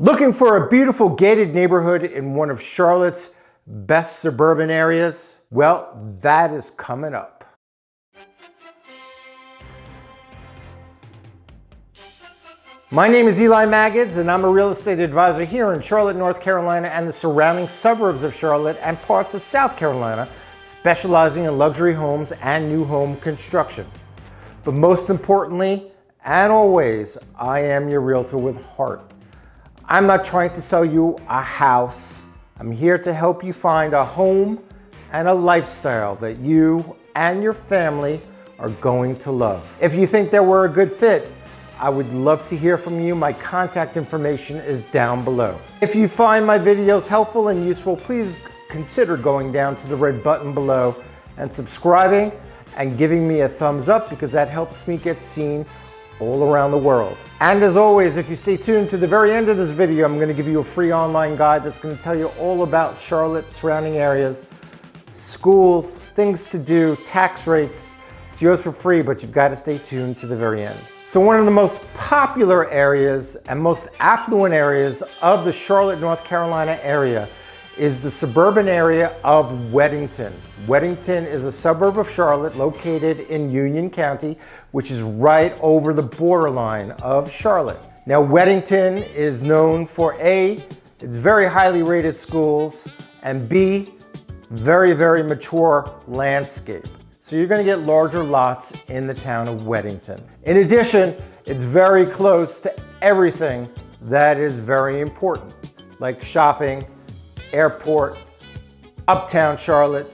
Looking for a beautiful gated neighborhood in one of Charlotte's best suburban areas? Well, that is coming up. My name is Eli Maggots, and I'm a real estate advisor here in Charlotte, North Carolina, and the surrounding suburbs of Charlotte and parts of South Carolina, specializing in luxury homes and new home construction. But most importantly, and always, I am your realtor with heart. I'm not trying to sell you a house. I'm here to help you find a home and a lifestyle that you and your family are going to love. If you think that we're a good fit, I would love to hear from you. My contact information is down below. If you find my videos helpful and useful, please consider going down to the red button below and subscribing and giving me a thumbs up, because that helps me get seen all around the world. And as always, if you stay tuned to the very end of this video, I'm going to give you a free online guide that's going to tell you all about Charlotte, surrounding areas, schools, things to do, tax rates. It's yours for free, but you've got to stay tuned to the very end. So one of the most popular areas and most affluent areas of the Charlotte, North Carolina area is the suburban area of Weddington. Weddington is a suburb of Charlotte located in Union County, which is right over the borderline of Charlotte. Now, Weddington is known for A, its very highly rated schools, and B, very, very mature landscape. So you're gonna get larger lots in the town of Weddington. In addition, it's very close to everything that is very important, like shopping, airport, uptown Charlotte.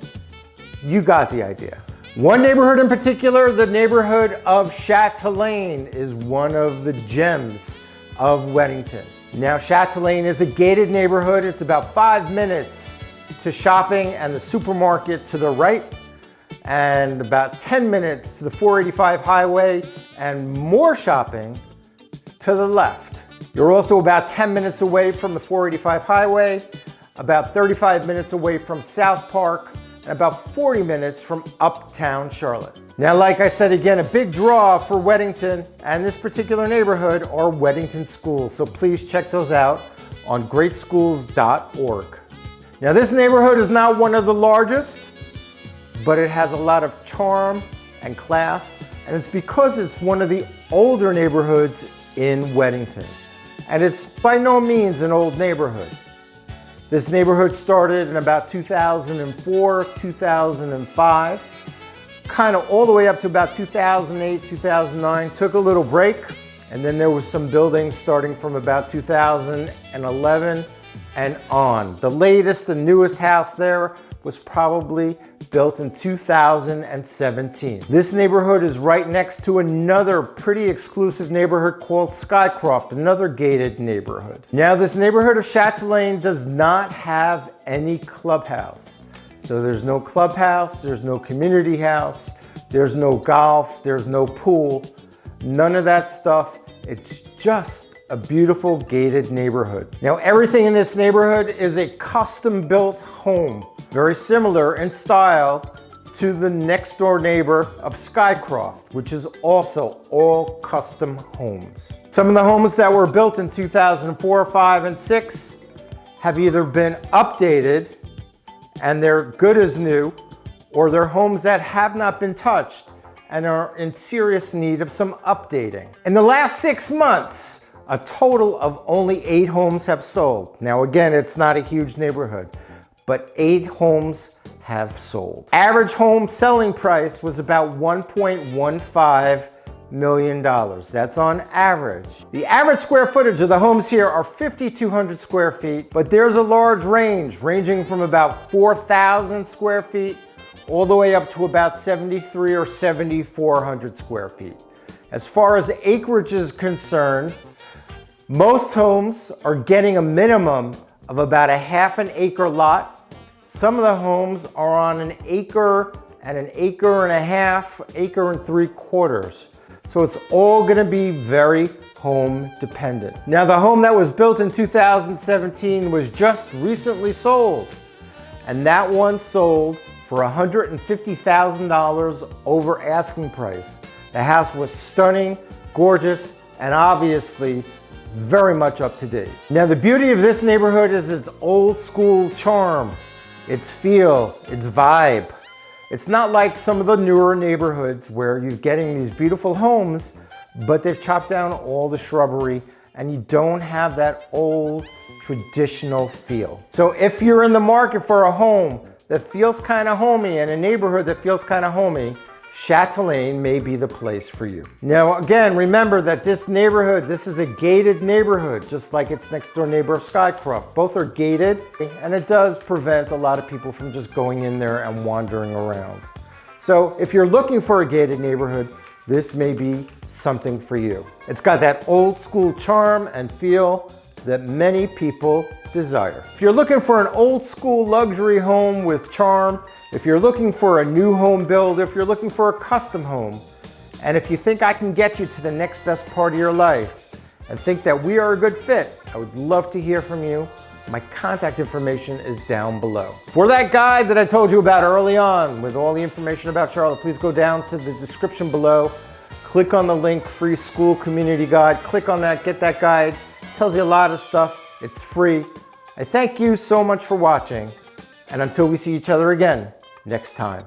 You got the idea. One neighborhood in particular, the neighborhood of Chatelaine, is one of the gems of Weddington. Now, Chatelaine is a gated neighborhood. It's about 5 minutes to shopping and the supermarket to the right, and about 10 minutes to the 485 highway and more shopping to the left. You're also about 10 minutes away from the 485 highway, about 35 minutes away from South Park, and about 40 minutes from uptown Charlotte. Now, like I said again, a big draw for Weddington and this particular neighborhood are Weddington schools. So please check those out on greatschools.org. Now, this neighborhood is not one of the largest, but it has a lot of charm and class, and it's because it's one of the older neighborhoods in Weddington. And it's by no means an old neighborhood. This neighborhood started in about 2004, 2005, kind of all the way up to about 2008, 2009, took a little break, and then there was some building starting from about 2011 and on. The latest, the newest house there was probably built in 2017. This neighborhood is right next to another pretty exclusive neighborhood called Skycroft, another gated neighborhood. Now, this neighborhood of Chatelaine does not have any clubhouse. So there's no clubhouse, there's no community house, there's no golf, there's no pool, none of that stuff. It's just a beautiful gated neighborhood. Now, everything in this neighborhood is a custom-built home, very similar in style to the next door neighbor of Skycroft, which is also all custom homes. Some of the homes that were built in 2004, 5, and 6 have either been updated and they're good as new, or they're homes that have not been touched and are in serious need of some updating. In the last 6 months, a total of only 8 homes have sold. Now, again, it's not a huge neighborhood, but 8 homes have sold. Average home selling price was about $1.15 million. That's on average. The average square footage of the homes here are 5,200 square feet, but there's a large range, ranging from about 4,000 square feet all the way up to about 7,300 or 7,400 square feet. As far as acreage is concerned, most homes are getting a minimum of about a half an acre lot. Some of the homes are on an acre and an acre and a half, acre and 3/4. So it's all gonna be very home dependent. Now, the home that was built in 2017 was just recently sold, and that one sold for $150,000 over asking price. The house was stunning, gorgeous, and obviously very much up to date. Now the beauty of this neighborhood is its old school charm, its feel, its vibe. It's not like some of the newer neighborhoods where you're getting these beautiful homes, but they've chopped down all the shrubbery and you don't have that old traditional feel. So if you're in the market for a home that feels kind of homey and a neighborhood that feels kind of homey, Chatelaine may be the place for you. Now again, remember that this neighborhood, this is a gated neighborhood, just like its next door neighbor of Skycroft. Both are gated, and it does prevent a lot of people from just going in there and wandering around. So if you're looking for a gated neighborhood, this may be something for you. It's got that old school charm and feel that many people desire. If you're looking for an old school luxury home with charm, if you're looking for a new home build, if you're looking for a custom home, and if you think I can get you to the next best part of your life and think that we are a good fit, I would love to hear from you. My contact information is down below. For that guide that I told you about early on with all the information about Charlotte, please go down to the description below. Click on the link, free school community guide. Click on that, get that guide. It tells you a lot of stuff. It's free. I thank you so much for watching. And until we see each other again next time.